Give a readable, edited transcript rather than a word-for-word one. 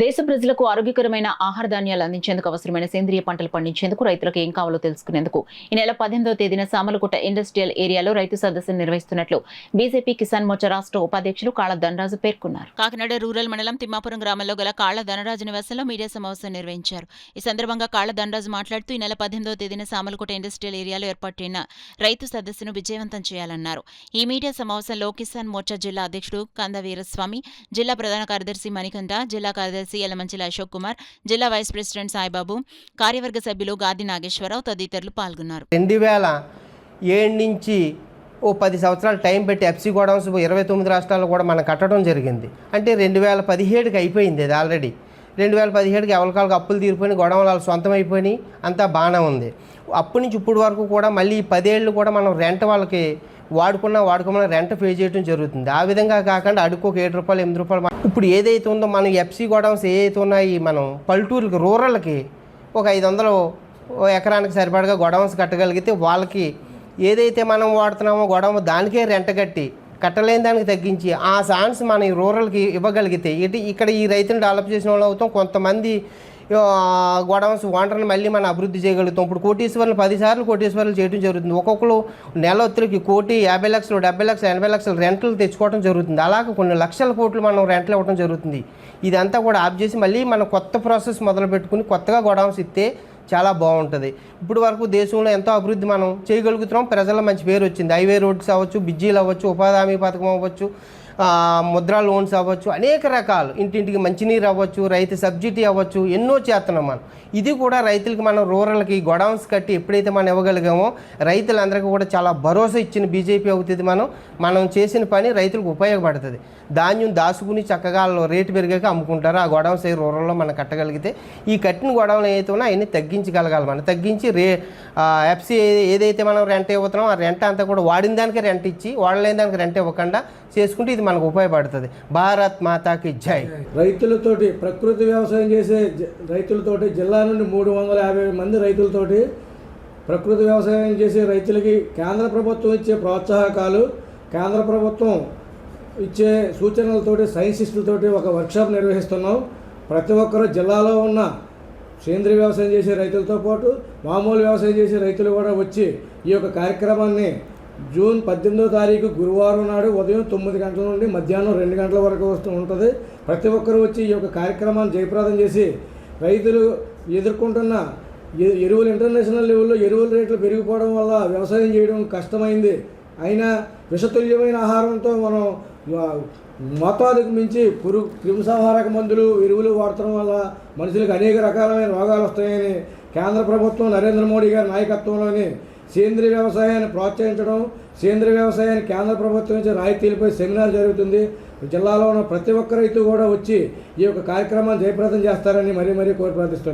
దేశ ప్రజలకు ఆరోగ్యకరమైన ఆహార ధాన్యాలు అందించేందుకు అవసరమైన సేంద్రియ పంటలు పండించేందుకు రైతులకు ఏం కావాలో తెలుసుకునేందుకు ఈ నెల 18వ తేదీన సామలకోట ఇండస్ట్రియల్ ఏరియాలో రైతు సదస్సును నిర్వహిస్తున్నట్లు బీజేపీ కిసాన్ మోర్చా రాష్ట్ర ఉపాధ్యక్షులు కాళ్ల ధనరాజు పేర్కొన్నారు. కాకినాడ రూరల్ మండలం తిమ్మాపురం గ్రామంలో గల కాళ్ల ధనరాజు నివాసంలో మీడియా సమావేశం నిర్వహించారు. ఈ సందర్భంగా కాళ్ల ధనరాజు మాట్లాడుతూ ఈ నెల 18వ తేదీన సామలకోట ఇండస్ట్రియల్ ఏరియాలో ఏర్పాటైన రైతు సదస్సును విజయవంతం చేయాలన్నారు. ఈ మీడియా సమావేశంలో కిసాన్ మోర్చా జిల్లా అధ్యక్షుడు కంద వీరస్వామి, జిల్లా ప్రధాన కార్యదర్శి మణికంఠ, జిల్లా కార్యదర్శి యలమంచిల అశోక్ కుమార్, జిల్లా వైస్ ప్రెసిడెంట్ సాయిబాబు, కార్యవర్గ సభ్యులు గాది నాగేశ్వరరావు తదితరులు పాల్గొన్నారు. 2007 నుంచి 10 సంవత్సరాలు టైం పెట్టి ఎఫ్సీ గోడౌన్స్ 29 రాష్ట్రాల్లో కూడా మనం కట్టడం జరిగింది. అంటే 2017కి అయిపోయింది. అది ఆల్రెడీ 2017కి ఎవరికాలకు అప్పులు తీరిపోయి గొడవలు వాళ్ళు సొంతం అయిపోయి అంతా బాగానే ఉంది. అప్పటి నుంచి ఇప్పుడు వరకు కూడా మళ్ళీ 10 ఏళ్ళు కూడా మనం రెంట్ వాళ్ళకి వాడుకోమని రెంట్ పే చేయడం జరుగుతుంది. ఆ విధంగా కాకుండా అడుక్కోక 7 రూపాయలు 8 రూపాయలు ఇప్పుడు ఏదైతే ఉందో మనం ఎఫ్సీ గోడౌన్స్ ఏదైతే ఉన్నాయి మనం పల్లెటూరుకి రూరల్కి ఒక 500 ఎకరానికి సరిపడగా గోడౌన్స్ కట్టగలిగితే వాళ్ళకి ఏదైతే మనం వాడుతున్నామో గోడౌన్ దానికే రెంట్ కట్టలేని దానికి తగ్గించి ఆ ఛాన్స్ మనం ఈ రూరల్కి ఇవ్వగలిగితే ఇక్కడ ఈ రైతుని డెవలప్ చేసిన వాళ్ళు అవుతాం. కొంతమంది గోడౌన్స్ ఓనర్ని మళ్ళీ మనం అభివృద్ధి చేయగలుగుతాం. ఇప్పుడు కోటీశ్వర్లు 10 సార్లు కోటీశ్వర్లు చేయడం జరుగుతుంది. ఒక్కొక్కరు నెల ఒత్తిడికి 1,50,00,000 70 లక్షలు 80 లక్షలు రెంట్లు తెచ్చుకోవడం జరుగుతుంది. అలాగే కొన్ని లక్షల కోట్లు మనం రెంట్లు ఇవ్వడం జరుగుతుంది. ఇదంతా కూడా ఆఫ్ చేసి మళ్ళీ మనం కొత్త ప్రాసెస్ మొదలు పెట్టుకుని కొత్తగా గోడౌన్స్ ఇస్తే చాలా బాగుంటుంది. ఇప్పుడు వరకు దేశంలో ఎంతో అభివృద్ధి మనం చేయగలుగుతున్నాం. ప్రజల్లో మంచి పేరు వచ్చింది. హైవే రోడ్స్ అవ్వచ్చు, బిజ్జీలు అవ్వచ్చు, ఉపాధి హామీ పథకం అవ్వచ్చు, ముద్రా లోన్స్ అవ్వచ్చు, అనేక రకాలు ఇంటింటికి మంచినీరు అవ్వచ్చు, రైతు సబ్సిడీ అవ్వచ్చు, ఎన్నో చేస్తున్నాం మనం. ఇది కూడా రైతులకి మనం రూరల్కి గోడౌన్స్ కట్టి ఎప్పుడైతే మనం ఇవ్వగలిగామో రైతులందరికీ కూడా చాలా భరోసా ఇచ్చిన బీజేపీ అవుతుంది. మనం చేసిన పని రైతులకు ఉపయోగపడుతుంది. ధాన్యం దాచుకుని చక్కగా రేటు పెరిగాక అమ్ముకుంటారు. ఆ గోడౌన్స్ రూరల్లో మనం కట్టగలిగితే ఈ కట్టిన గోడౌన్లు ఏదైతే ఉన్నా అవన్నీ తగ్గించగలగాలి. మనం తగ్గించి ఎఫ్సీ ఏదైతే మనం రెంట్ ఇవ్వుతున్నామో ఆ రెంట్ అంతా కూడా వాడిన దానికే రెంట్ ఇచ్చి వాడలేని దానికి రెంట్ ఇవ్వకుండా చేసుకుంటే ఇది మనకు ఉపయోగపడుతుంది. భారత్ మాతాకి జై. రైతులతోటి ప్రకృతి వ్యవసాయం చేసే రైతులతోటి జిల్లా నుండి 350 మంది రైతులతోటి ప్రకృతి వ్యవసాయం చేసే రైతులకి కేంద్ర ప్రభుత్వం ఇచ్చే ప్రోత్సాహకాలు, కేంద్ర ప్రభుత్వం ఇచ్చే సూచనలతోటి సైంటిస్టులతోటి ఒక వర్క్షాప్ నిర్వహిస్తున్నాం. ప్రతి ఒక్కరూ జిల్లాలో ఉన్న సేంద్రీయ వ్యవసాయం చేసే రైతులతో పాటు మామూలు వ్యవసాయం చేసే రైతులు కూడా వచ్చి ఈ యొక్క కార్యక్రమాన్ని జూన్ 18వ తారీఖు గురువారం నాడు ఉదయం 9 గంటల నుండి మధ్యాహ్నం 2 గంటల వరకు ఉంటుంది. ప్రతి ఒక్కరు వచ్చి ఈ యొక్క కార్యక్రమాన్ని జయప్రదం చేసి రైతులు ఎదుర్కొంటున్న ఎరువులు ఇంటర్నేషనల్ లెవెల్లో ఎరువుల రేట్లు పెరిగిపోవడం వల్ల వ్యవసాయం చేయడం కష్టమైంది. అయినా విషతుల్యమైన ఆహారంతో మనం మోతాదుకు మించి క్రిమిసంహారక మందులు ఎరువులు వాడటం వల్ల మనుషులకు అనేక రకాలైన రోగాలు వస్తాయని కేంద్ర ప్రభుత్వం నరేంద్ర మోడీ గారి నాయకత్వంలోని సేంద్రీయ వ్యవసాయాన్ని ప్రోత్సహించడం, సేంద్రీయ వ్యవసాయాన్ని కేంద్ర ప్రభుత్వం నుంచి రాయితీలపై సెమినార్ జరుగుతుంది. జిల్లాలో ఉన్న ప్రతి ఒక్క రైతు కూడా వచ్చి ఈ యొక్క కార్యక్రమాన్ని జయప్రదం చేస్తారని మరీ కోరి ప్రార్థిస్తున్నాను.